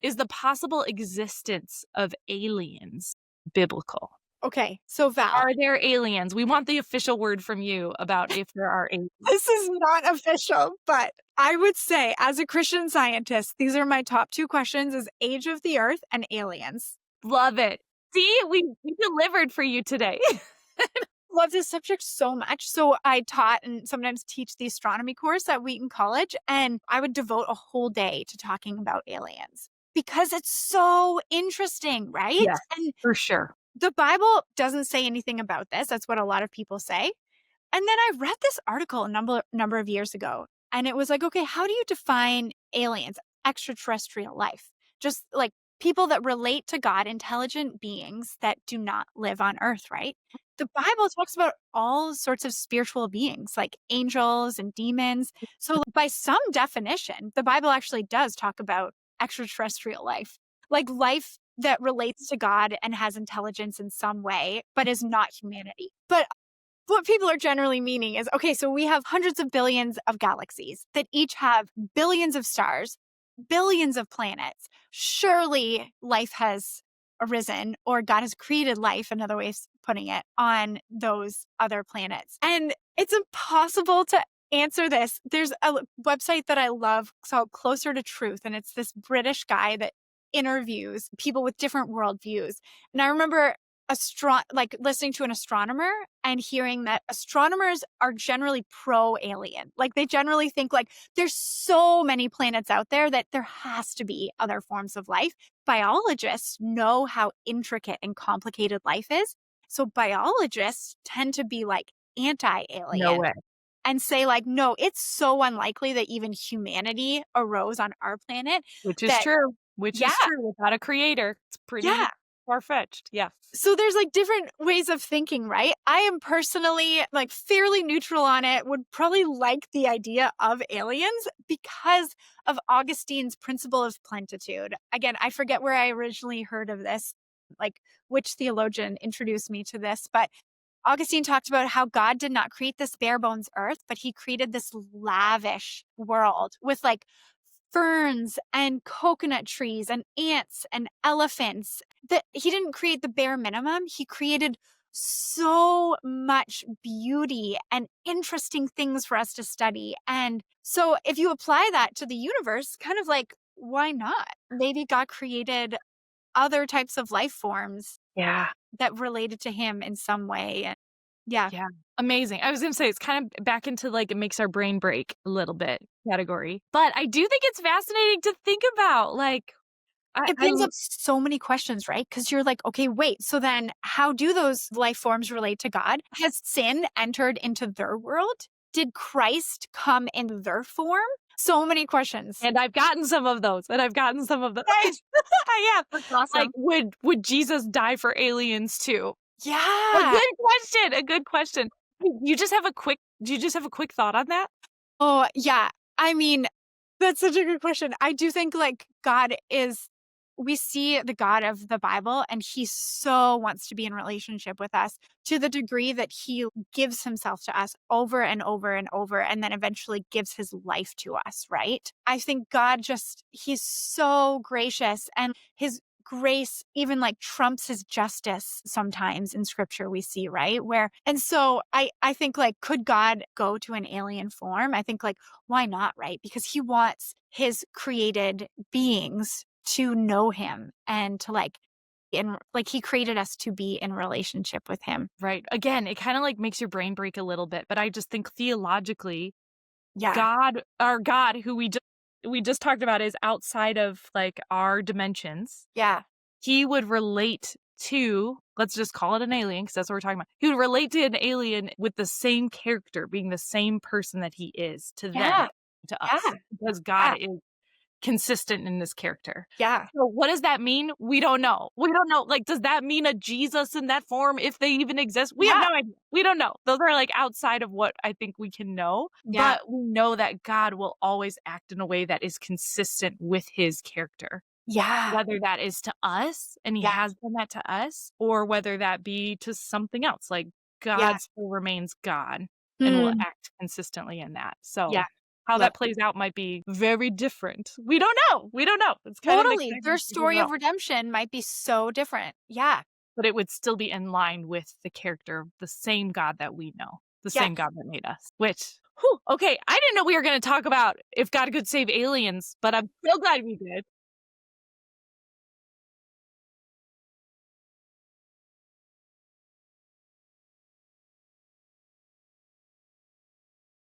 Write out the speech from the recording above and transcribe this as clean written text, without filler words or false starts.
is the possible existence of aliens biblical? Okay, so Val, Are there aliens? We want the official word from you about if there are aliens. this is not official, but I would say as a Christian Scientist, these are my top 2 questions is age of the earth and aliens. Love it. See, we delivered for you today. Love this subject so much. So I taught and sometimes teach the astronomy course at Wheaton College, and I would devote a whole day to talking about aliens because it's so interesting, right? Yes, And for sure. the Bible doesn't say anything about this. That's what a lot of people say. And then I read this article a number of years ago, and it was like, okay, how do you define aliens, extraterrestrial life? Just like people that relate to God, intelligent beings that do not live on earth, right? The Bible talks about all sorts of spiritual beings like angels and demons. So by some definition, the Bible actually does talk about extraterrestrial life, like life that relates to God and has intelligence in some way, but is not humanity. But what people are generally meaning is, okay, so we have hundreds of billions of galaxies that each have billions of stars, billions of planets. Surely life has arisen, or God has created life, another way of putting it, on those other planets. And it's impossible to answer this. There's a website that I love called Closer to Truth, and it's this British guy that interviews people with different worldviews. And I remember like listening to an astronomer and hearing that astronomers are generally pro-alien. Like they generally think like there's so many planets out there that there has to be other forms of life. Biologists know how intricate and complicated life is. So biologists tend to be like anti-alien. No way. And say like, no, it's so unlikely that even humanity arose on our planet. Which is That, true. Which yeah, is true. Without a creator, it's pretty yeah. far-fetched. Yeah. So there's like different ways of thinking, right? I am personally like fairly neutral on it, would probably like the idea of aliens because of Augustine's principle of plenitude. Again, I forget where I originally heard of this, like which theologian introduced me to this, but Augustine talked about how God did not create this bare bones earth, but he created this lavish world with like ferns and coconut trees and ants and elephants. That he didn't create the bare minimum. He created so much beauty and interesting things for us to study. And so if you apply that to the universe, kind of like, why not? Maybe God created other types of life forms Yeah. that related to him in some way. And yeah. Yeah. Amazing. I was going to say it's kind of back into like it makes our brain break a little bit category. But I do think it's fascinating to think about. Like, It brings up so many questions, right? Because you're like, okay, wait, so then how do those life forms relate to God? Has sin entered into their world? Did Christ come in their form? So many questions. and I've gotten some of those. And I've gotten some of those. Right. I have. That's awesome. Like, would Jesus die for aliens too? A Yeah. good question. A good question. Do you just have a quick thought on that? Oh, yeah. I mean, that's such a good question. I do think like we see the God of the Bible and he so wants to be in relationship with us to the degree that he gives himself to us over and over and over and then eventually gives his life to us, right? I think God he's so gracious and his grace even like trumps his justice sometimes in scripture we see, right? And so I think like, could God go to an alien form? I think like, why not, right? Because he wants his created beings to know him and to like he created us to be in relationship with him. Right. Again, it kind of like makes your brain break a little bit, but I just think theologically, Yeah. our God, who we just talked about, is outside of like our dimensions. Yeah. He would relate to, let's just call it an alien, because that's what we're talking about. He would relate to an alien with the same character, being the same person that he is to them, to us, because God is consistent in this character. Yeah. So what does that mean? We don't know. We don't know. Like, does that mean a Jesus in that form, if they even exist? We have no idea. We don't know. Those are like outside of what I think we can know. Yeah. But we know that God will always act in a way that is consistent with his character. Yeah. Whether that is to us, and he has done that to us, or whether that be to something else. Like God still remains God and will act consistently in that. So how that plays out might be very different. We don't know. It's kind Totally. of Their story of redemption might be so different. Yeah. But it would still be in line with the character of the same God that we know, the same God that made us. Which, okay, I didn't know we were going to talk about if God could save aliens, but I'm so glad we did.